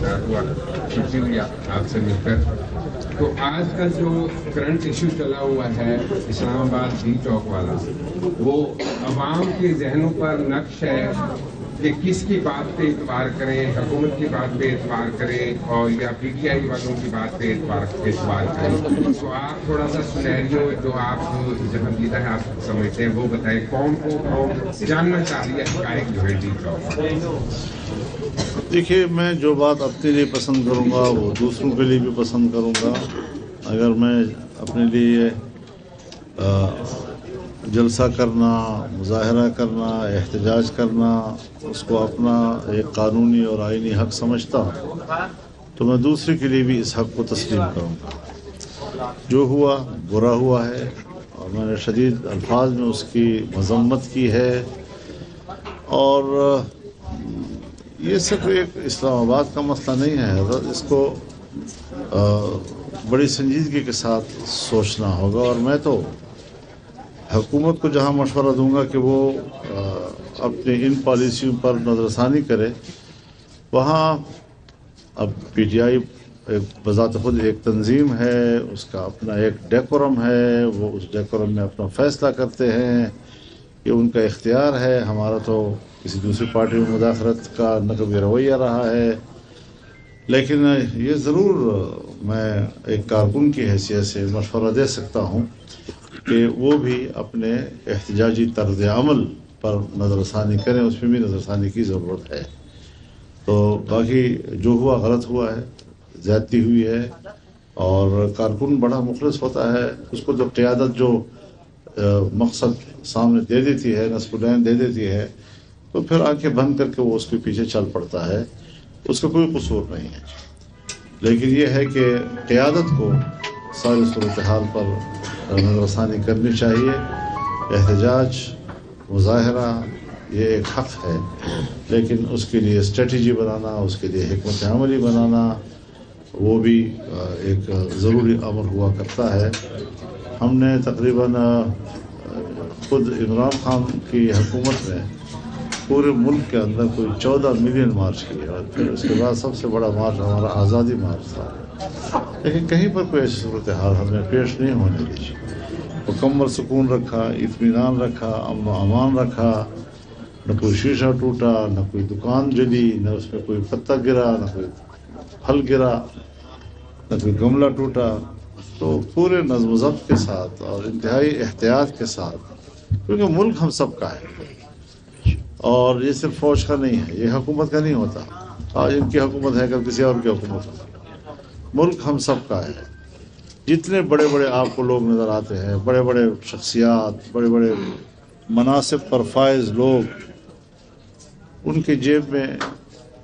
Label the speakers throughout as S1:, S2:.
S1: مزیدار ہوا، خوشی ہوئی آپ سے مل کر۔ تو آج کا جو کرنٹ ایشو چلا ہوا ہے اسلام آباد ڈی چوک والا، وہ عوام کے ذہنوں پر نقش ہے کہ کس کی بات پہ اعتبار کریں، حکومت کی بات پہ اعتبار کریں اور یا پی ٹی آئی والوں کی بات پہ اعتبار کریں۔ تو آپ تھوڑا سا سینیریو جو آپ جہاں ہے آپ سمجھتے ہیں وہ بتائیں، قوم کو جاننا چاہ رہی ہے حقائق جو ہے ڈی چوک۔
S2: دیکھیے، میں جو بات اپنے لیے پسند کروں گا وہ دوسروں کے لیے بھی پسند کروں گا۔ اگر میں اپنے لیے جلسہ کرنا، مظاہرہ کرنا، احتجاج کرنا اس کو اپنا ایک قانونی اور آئینی حق سمجھتا ہوں تو میں دوسرے کے لیے بھی اس حق کو تسلیم کروں گا۔ جو ہوا برا ہوا ہے اور میں نے شدید الفاظ میں اس کی مذمت کی ہے، اور یہ صرف ایک اسلام آباد کا مسئلہ نہیں ہے حضرت، اس کو بڑی سنجیدگی کے ساتھ سوچنا ہوگا۔ اور میں تو حکومت کو جہاں مشورہ دوں گا کہ وہ اپنے ان پالیسیوں پر نظر ثانی کرے، وہاں اب پی ٹی آئی بذات خود ایک تنظیم ہے، اس کا اپنا ایک ڈیکورم ہے، وہ اس ڈیکورم میں اپنا فیصلہ کرتے ہیں، یہ ان کا اختیار ہے۔ ہمارا تو کسی دوسری پارٹی میں مداخلت کا نہ کبھی رویہ رہا ہے، لیکن یہ ضرور میں ایک کارکن کی حیثیت سے مشورہ دے سکتا ہوں کہ وہ بھی اپنے احتجاجی طرز عمل پر نظر ثانی کریں، اس میں بھی نظر ثانی کی ضرورت ہے۔ تو باقی جو ہوا غلط ہوا ہے، زیادتی ہوئی ہے، اور کارکن بڑا مخلص ہوتا ہے، اس کو جو قیادت جو مقصد سامنے دے دیتی ہے، نصب العین دے دیتی ہے، تو پھر آنکھیں بند کر کے وہ اس کے پیچھے چل پڑتا ہے، اس کا کوئی قصور نہیں ہے۔ لیکن یہ ہے کہ قیادت کو ساری صورتحال پر نظر ثانی کرنی چاہیے۔ احتجاج، مظاہرہ یہ ایک حق ہے، لیکن اس کے لیے اسٹریٹجی بنانا، اس کے لیے حکمت عملی بنانا وہ بھی ایک ضروری امر ہوا کرتا ہے۔ ہم نے تقریباً خود عمران خان کی حکومت میں پورے ملک کے اندر کوئی 14 ملین مارچ کیے، اور پھر اس کے بعد سب سے بڑا مارچ ہمارا آزادی مارچ تھا، لیکن کہیں پر کوئی ایسی صورتحال ہم نے پیش نہیں ہونے دی۔ مکمل سکون رکھا، اطمینان رکھا، امن و امان رکھا، نہ کوئی شیشہ ٹوٹا، نہ کوئی دکان جلی، نہ اس میں کوئی پتا گرا، نہ کوئی پھل گرا، نہ کوئی گملہ ٹوٹا۔ تو پورے نظم و ضبط کے ساتھ اور انتہائی احتیاط کے ساتھ، کیونکہ ملک ہم سب کا ہے اور یہ صرف فوج کا نہیں ہے، یہ حکومت کا نہیں ہوتا۔ آج ان کی حکومت ہے، کل کسی اور کی حکومت ہے، ملک ہم سب کا ہے۔ جتنے بڑے بڑے آپ کو لوگ نظر آتے ہیں، بڑے بڑے شخصیات، بڑے بڑے مناصب پر فائز لوگ، ان کے جیب میں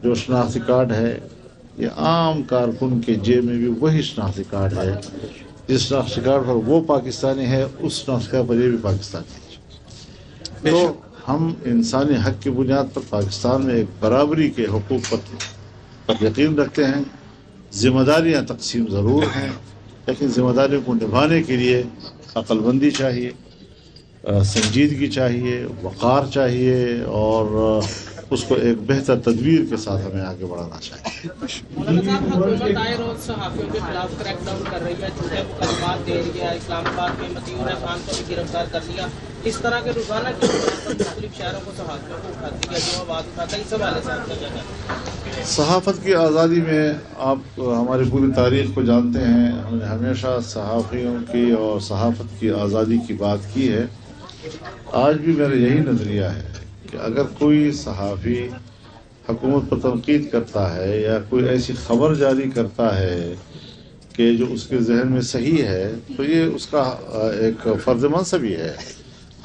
S2: جو شناختی کارڈ ہے، یہ عام کارکن کے جیب میں بھی وہی شناختی کارڈ ہے۔ جس شناختی کارڈ پر وہ پاکستانی ہے، اس شناختی کارڈ پر یہ بھی پاکستانی ہے۔ تو ہم انسانی حق کی بنیاد پر پاکستان میں ایک برابری کے حقوق پر یقین رکھتے ہیں۔ ذمہ داریاں تقسیم ضرور ہیں، لیکن ذمہ داریوں کو نبھانے کے لیے عقل بندی چاہیے، سنجیدگی چاہیے، وقار چاہیے، اور اس کو ایک بہتر تدبیر کے ساتھ ہمیں آگے بڑھانا چاہیے۔
S3: حکومت آئے روز صحافیوں کے خلاف کریک ڈاؤن کر رہی ہے، جھوٹے مقدمات دے رہی ہے، اسلام آباد میں متیور خان کو بھی گرفتار کر لیا۔ اس طرح کے روزانہ کی مختلف شہروں کو صحافیوں کو اٹھاتی ہے، جو آواز اٹھاتا ہے، اس حوالے سے آپ کا کیا کہنا ہے؟
S2: صحافت کی آزادی میں آپ ہماری پوری تاریخ کو جانتے ہیں، ہم نے ہمیشہ صحافیوں کی اور صحافت کی آزادی کی بات کی ہے۔ آج بھی میرا یہی نظریہ ہے کہ اگر کوئی صحافی حکومت پر تنقید کرتا ہے یا کوئی ایسی خبر جاری کرتا ہے کہ جو اس کے ذہن میں صحیح ہے، تو یہ اس کا ایک فرض منصبی ہے۔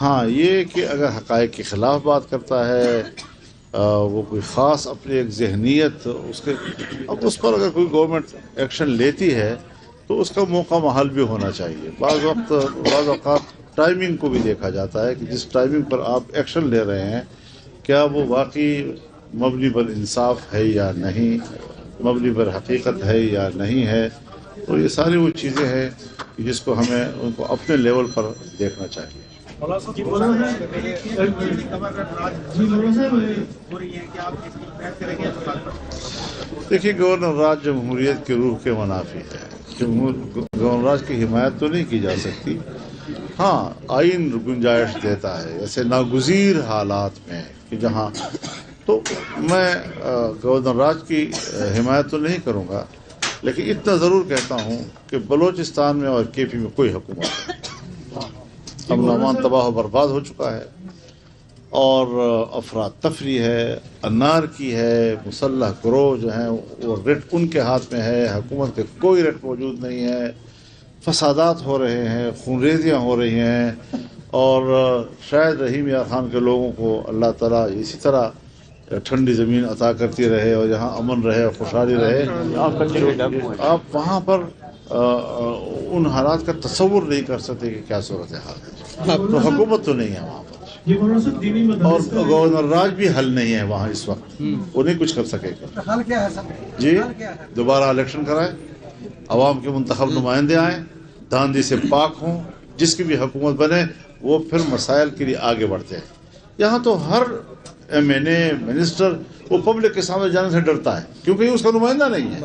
S2: ہاں، یہ کہ اگر حقائق کے خلاف بات کرتا ہے، وہ کوئی خاص اپنی ایک ذہنیت اب اس پر اگر کوئی گورنمنٹ ایکشن لیتی ہے تو اس کا موقع محل بھی ہونا چاہیے۔ بعض اوقات ٹائمنگ کو بھی دیکھا جاتا ہے کہ جس ٹائمنگ پر آپ ایکشن لے رہے ہیں کیا وہ واقعی مبنی پر انصاف ہے یا نہیں، مبنی پر حقیقت ہے یا نہیں ہے۔ تو یہ ساری وہ چیزیں ہیں جس کو ہمیں ان کو اپنے لیول پر دیکھنا چاہیے۔ دیکھیے گورنر راج جمہوریت کی روح کے منافی ہے. گورنر راج کی حمایت تو نہیں کی جا سکتی. ہاں آئین گنجائش دیتا ہے ایسے ناگزیر حالات میں کہ جہاں تو میں گورنر راج کی حمایت تو نہیں کروں گا، لیکن اتنا ضرور کہتا ہوں کہ بلوچستان میں اور کے پی میں کوئی حکومت نہیں. امن و امان تباہ و برباد ہو چکا ہے اور افراد تفریح ہے، انارکی ہے، مسلح گروہ جو ہیں وہ رٹ ان کے ہاتھ میں ہے، حکومت کے کوئی رٹ موجود نہیں ہے، فسادات ہو رہے ہیں، خونریزیاں ہو رہی ہیں، اور شاید رحیم یار خان کے لوگوں کو اللہ تعالیٰ اسی طرح ٹھنڈی زمین عطا کرتی رہے اور جہاں امن رہے اور خوشحالی رہے. آپ وہاں پر ان حالات کا تصور نہیں کر سکتے کہ کیا صورتحال ہے. تو حکومت تو نہیں ہے وہاں پر، اور گورنر راج بھی حل نہیں ہے وہاں اس وقت، وہ نہیں کچھ کر سکے گا.
S4: حل کیا ہے سر؟
S2: جی دوبارہ الیکشن کرائے، عوام کے منتخب نمائندے آئیں، دھاندلی سے پاک ہوں، جس کی بھی حکومت بنے وہ پھر مسائل کے لیے آگے بڑھتے ہیں. یہاں تو ہر ایم این اے منسٹر وہ پبلک کے سامنے جانے سے ڈرتا ہے کیونکہ اس کا نمائندہ نہیں ہے.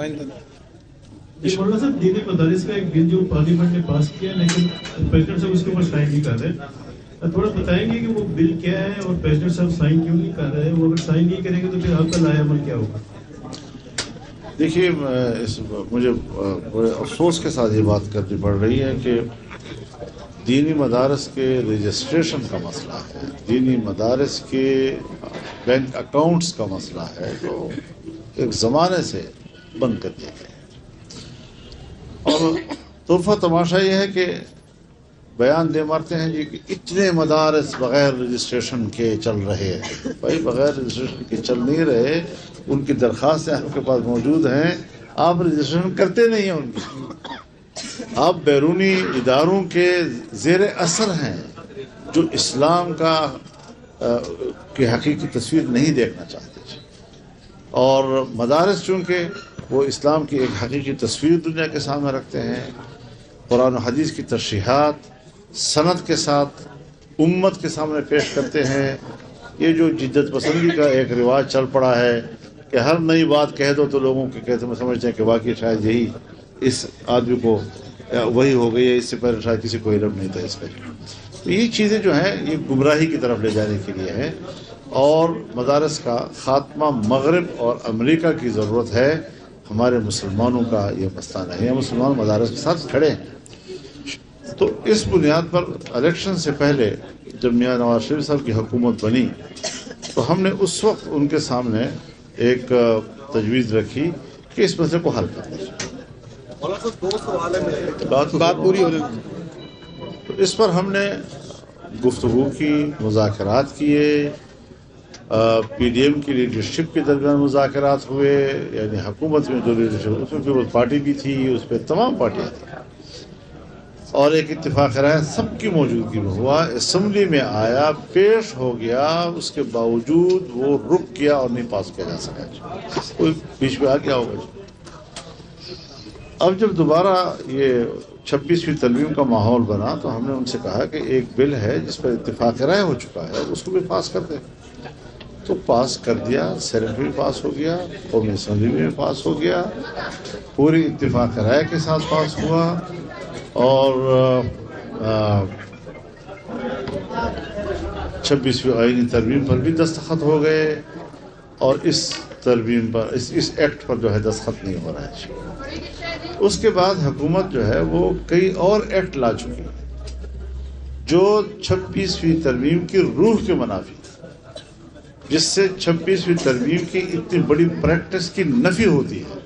S5: مولانا صاحب دینی مدارس کا ایک بل جو پارلیمنٹ نے پاس کیا لیکن پریزیڈنٹ صاحب اس کے اوپر سائن نہیں کر رہے، تھوڑا بتائیں گے کہ وہ بل کیا ہے اور پریزیڈنٹ صاحب سائن کیوں نہیں کر رہے؟ وہ اگر سائن نہیں کریں گے تو پھر آپ کا لائحہ عمل کیا ہوگا؟
S2: دیکھیے مجھے بڑے افسوس کے ساتھ یہ بات کرنی پڑ رہی ہے کہ دینی مدارس کے رجسٹریشن کا مسئلہ ہے، دینی مدارس کے بینک اکاؤنٹس کا مسئلہ ہے جو ایک زمانے سے بند کر دیے گئے. اور طرفہ تماشا یہ ہے کہ بیان دے مارتے ہیں جی کہ اتنے مدارس بغیر رجسٹریشن کے چل رہے ہیں. بھائی بغیر رجسٹریشن کے چل نہیں رہے، ان کی درخواستیں آپ کے پاس موجود ہیں، آپ رجسٹریشن کرتے نہیں ہیں ان کی. آپ بیرونی اداروں کے زیر اثر ہیں جو اسلام کی حقیقی تصویر نہیں دیکھنا چاہتے. اور مدارس چونکہ وہ اسلام کی ایک حقیقی تصویر دنیا کے سامنے رکھتے ہیں، قرآن و حدیث کی تشریحات سند کے ساتھ امت کے سامنے پیش کرتے ہیں. یہ جو جدت پسندی کا ایک رواج چل پڑا ہے کہ ہر نئی بات کہہ دو تو لوگوں کے کہتے ہیں سمجھتے ہیں کہ واقعی شاید یہی اس آدمی کو وہی ہو گئی ہے، اس سے پہلے شاید کسی کو علم نہیں تھا اس پہ. تو یہ چیزیں جو ہیں یہ گمراہی کی طرف لے جانے کے لیے ہیں، اور مدارس کا خاتمہ مغرب اور امریکہ کی ضرورت ہے. ہمارے مسلمانوں کا یہ مسئلہ نہیں ہے، مسلمان مدارس کے ساتھ کھڑے ہیں. تو اس بنیاد پر الیکشن سے پہلے جب میاں نواز شریف صاحب کی حکومت بنی تو ہم نے اس وقت ان کے سامنے ایک تجویز رکھی کہ اس مسئلے کو حل کرنا چاہیے. بات پوری ہو جائے. تو اس پر ہم نے گفتگو کی، مذاکرات کیے، پی ڈی ایم کی لیڈرشپ کے درمیان مذاکرات ہوئے، یعنی حکومت میں جو لیڈرشپ اس میں پیپلز پارٹی بھی تھی، اس پہ تمام پارٹیاں تھیں، اور ایک اتفاق رائے سب کی موجودگی میں ہوا. اسمبلی میں آیا، پیش ہو گیا، اس کے باوجود وہ رک گیا اور نہیں پاس کیا جا سکا. کوئی بیچ میں آ گیا ہوگا. اب جب دوبارہ یہ 26ویں ترمیم کا ماحول بنا تو ہم نے ان سے کہا کہ ایک بل ہے جس پر اتفاق رائے ہو چکا ہے، اس کو بھی پاس کر دیں. تو پاس کر دیا، سینٹ میں پاس ہو گیا، قومی اسمبلی میں پاس ہو گیا، پوری اتفاق رائے کے ساتھ پاس ہوا. اور 26ویں آئینی ترمیم پر بھی دستخط ہو گئے، اور اس ترمیم پر اس ایکٹ پر جو ہے دستخط نہیں ہو رہا ہے. اس کے بعد حکومت جو ہے وہ کئی اور ایکٹ لا چکی ہے جو 26ویں ترمیم کی روح کے منافی، جس سے 26ویں ترمیم کی اتنی بڑی پریکٹس کی نفی ہوتی ہے.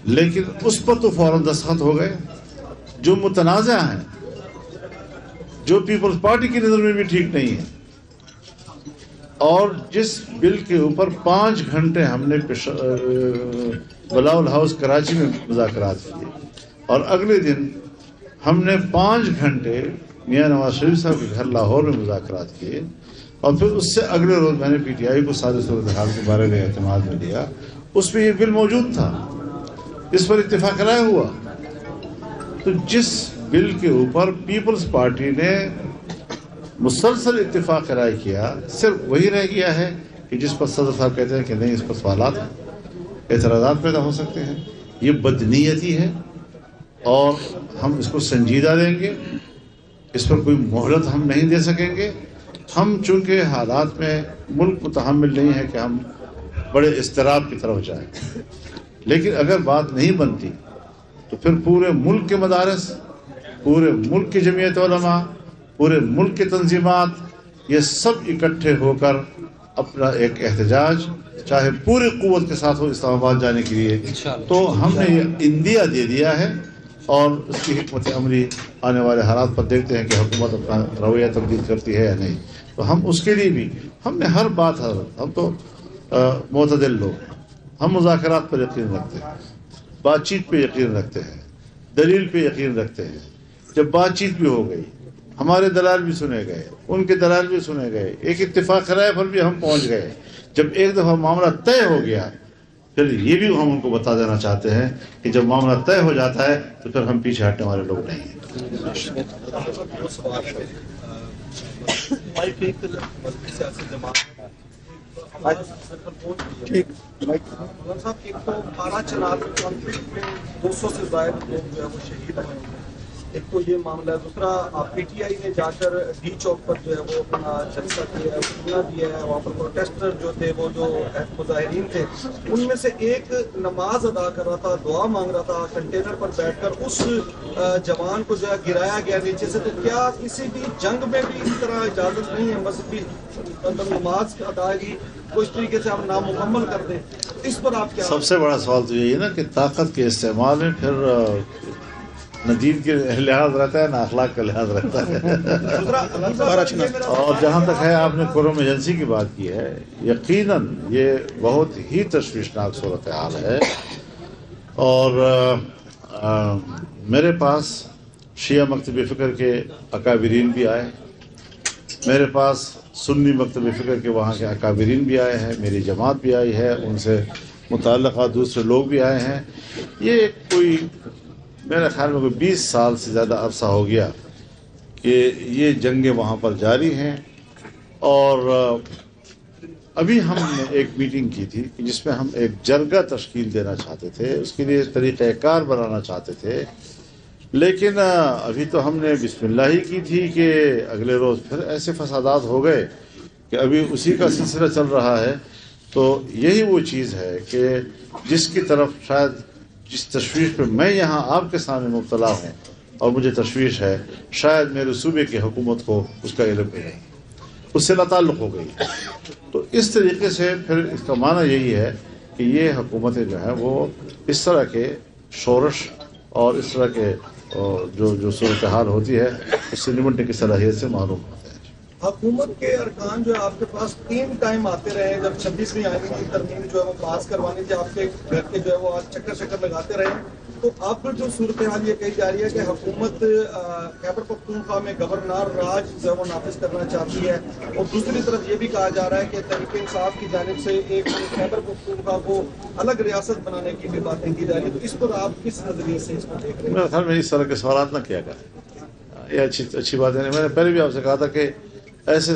S2: لیکن اس پر تو فوراً دستخط ہو گئے جو متنازع ہیں، جو پیپلز پارٹی کی نظر میں بھی ٹھیک نہیں ہے. اور جس بل کے اوپر 5 گھنٹے ہم نے بلاول ہاؤس کراچی میں مذاکرات کیے، اور اگلے دن ہم نے 5 گھنٹے میاں نواز شریف صاحب کے گھر لاہور میں مذاکرات کیے، اور پھر اس سے اگلے روز میں نے پی ٹی آئی کو ساری صورتحال کے بارے میں اعتماد میں لیا. اس میں یہ بل موجود تھا، اس پر اتفاق رائے ہوا. تو جس بل کے اوپر پیپلز پارٹی نے مسلسل اتفاق رائے کیا، صرف وہی رہ گیا ہے کہ جس پر صدر صاحب کہتے ہیں کہ نہیں اس پر سوالات ہیں. اعتراضات پیدا ہو سکتے ہیں. یہ بدنیتی ہے اور ہم اس کو سنجیدہ لیں گے. اس پر کوئی مہلت ہم نہیں دے سکیں گے. ہم چونکہ حالات میں ملک متحمل نہیں ہے کہ ہم بڑے اضطراب کی طرف جائیں، لیکن اگر بات نہیں بنتی تو پھر پورے ملک کے مدارس، پورے ملک کی جمعیت علماء، پورے ملک کی تنظیمات، یہ سب اکٹھے ہو کر اپنا ایک احتجاج چاہے پوری قوت کے ساتھ ہو اسلام آباد جانے کے لیے. تو ہم نے یہ اندیا دے دیا ہے اور اس کی حکمت عملی آنے والے حالات پر دیکھتے ہیں کہ حکومت اپنا رویہ تبدیل کرتی ہے یا نہیں. تو ہم اس کے لیے بھی ہم نے ہر بات ہم تو معتدل لوگ، ہم مذاکرات پر یقین رکھتے ہیں، بات چیت پہ یقین رکھتے ہیں، دلیل پہ یقین رکھتے ہیں. جب بات چیت بھی ہو گئی، ہمارے دلائل بھی سنے گئے، ان کے دلائل بھی سنے گئے، ایک اتفاق رائے پر بھی ہم پہنچ گئے. جب ایک دفعہ معاملہ طے ہو گیا پھر یہ بھی ہم ان کو بتا دینا چاہتے ہیں کہ جب معاملہ طے ہو جاتا ہے تو پھر ہم پیچھے ہٹنے والے لوگ نہیں ہیں.
S4: ایک تو پارا چنار کانفلکٹ میں 200 سے زائد لوگ جو ہے وہ شہید ہوئے ہیں، ایک تو یہ معاملہ ہے. دوسرا پی ٹی آئی نے جا کر ڈی چوک پر جو ہے وہ اپنا جلسہ کیا ہے، دھرنا دیا ہے. وہاں پر پروٹیسٹر جو تھے، وہ جو مظاہرین تھے، ان میں سے ایک نماز ادا کر رہا تھا، دعا مانگ رہا تھا، کنٹینر پر بیٹھ کر اس جوان کو جو ہے گرایا گیا نیچے سے. تو کیا کسی بھی جنگ میں بھی اس طرح اجازت نہیں ہے مذہبی نماز کی ادائیگی کو اس طریقے سے ہم نامکمل کر دیں؟ اس پر آپ کیا؟
S2: سب سے بڑا سوال تو یہی ہے نا کہ طاقت کے استعمال میں پھر نہ دین کے لحاظ رہتا ہے نہ اخلاق کا لحاظ رہتا ہے. اور جہاں تک ہے آپ نے کورونا ایجنسی کی بات کی ہے، یقیناً یہ بہت ہی تشویشناک صورتحال ہے. اور میرے پاس شیعہ مکتب فکر کے اکابرین بھی آئے، میرے پاس سنی مکتب فکر کے وہاں کے اکابرین بھی آئے ہیں، میری جماعت بھی آئی ہے، ان سے متعلقہ دوسرے لوگ بھی آئے ہیں. یہ کوئی میرے خیال میں کوئی 20 سال سے زیادہ عرصہ ہو گیا کہ یہ جنگیں وہاں پر جاری ہیں. اور ابھی ہم نے ایک میٹنگ کی تھی جس میں ہم ایک جرگہ تشکیل دینا چاہتے تھے، اس کے لیے طریقہ کار بنانا چاہتے تھے. لیکن ابھی تو ہم نے بسم اللہ ہی کی تھی کہ اگلے روز پھر ایسے فسادات ہو گئے کہ ابھی اسی کا سلسلہ چل رہا ہے. تو یہی وہ چیز ہے کہ جس کی طرف شاید جس تشویش پہ میں یہاں آپ کے سامنے مبتلا ہوں اور مجھے تشویش ہے، شاید میرے صوبے کی حکومت کو اس کا علم بھی نہیں، اس سے لاتعلق ہو گئی. تو اس طریقے سے پھر اس کا معنی یہی ہے کہ یہ حکومتیں جو ہیں وہ اس طرح کے شورش اور اس طرح کے جو صورتحال ہوتی ہے اس سے نمٹنے کی صلاحیت سے محروم ہوتے ہیں.
S4: حکومت کے ارکان جو ہے آپ کے پاس 3 ٹائم آتے رہے ہیں. جب 26ویں آئین کی ترمیم جو ہے وہ پاس کروانی تھی، آپ کے گھر کے جو ہے وہ چکر لگاتے رہے. تو اب جو صورتحال یہ کہی جا رہی ہے کہ حکومت خیبر پختونخوا میں گورنر راج جو ہے وہ نافذ کرنا چاہتی ہے، اور دوسری طرف یہ بھی کہا جا رہا ہے کہ تحریک انصاف کی جانب سے ایک خیبر پختونخوا کو الگ ریاست بنانے کی بھی باتیں کی جا رہی ہیں. تو اس پر آپ کس نظریے سے اس کو دیکھ رہے ہیں؟
S2: میرے خیال میں اس طرح کے سوالات نہ کیا کریں، یہ اچھی بات ہے. میں نے پہلے بھی آپ سے کہا تھا کہ ایسے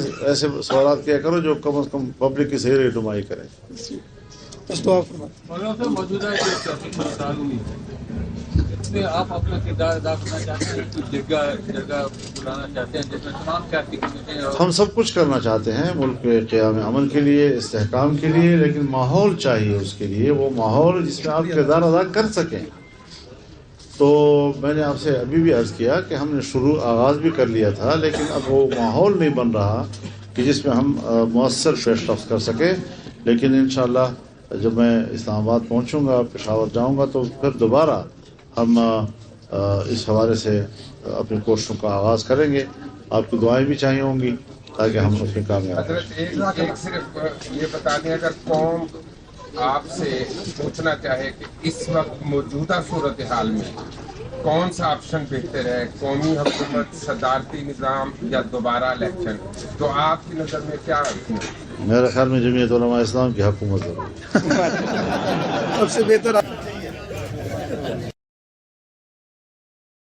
S2: سوالات کیا کرو جو کم از کم پبلک کی صحیح رہنمائی کریں.
S6: موجودہ آپ اپنا کردار ادا کرنا چاہتے ہیں، جگہ بلانا چاہتے ہیں جس میں تمام سیاسی قوتیں
S2: ہم سب کچھ کرنا چاہتے ہیں ملک کے قیام امن کے لیے، استحکام کے لیے، لیکن ماحول چاہیے اس کے لیے، وہ ماحول جس میں آپ کردار ادا کر سکیں. تو میں نے آپ سے ابھی بھی عرض کیا کہ ہم نے آغاز بھی کر لیا تھا، لیکن اب وہ ماحول نہیں بن رہا کہ جس میں ہم مؤثر پیش رفت کر سکیں. لیکن انشاءاللہ جب میں اسلام آباد پہنچوں گا، پشاور جاؤں گا، تو پھر دوبارہ ہم اس حوالے سے اپنی کوششوں کا آغاز کریں گے. آپ کی دعائیں بھی چاہیے ہوں گی تاکہ ہم اس میں کامیاب ہوں.
S1: حضرت ایک صرف یہ بتا دیں، اگر قوم آپ سے پوچھنا چاہے کہ اس وقت موجودہ صورتحال میں کون سا آپشن بہتر ہے، قومی حکومت، صدارتی نظام یا دوبارہ الیکشن، تو آپ کی نظر میں کیا ہے؟
S2: میرے خیال میں جمعیت علماء اسلام کی حکومت ہے.
S7: سب سے بہتر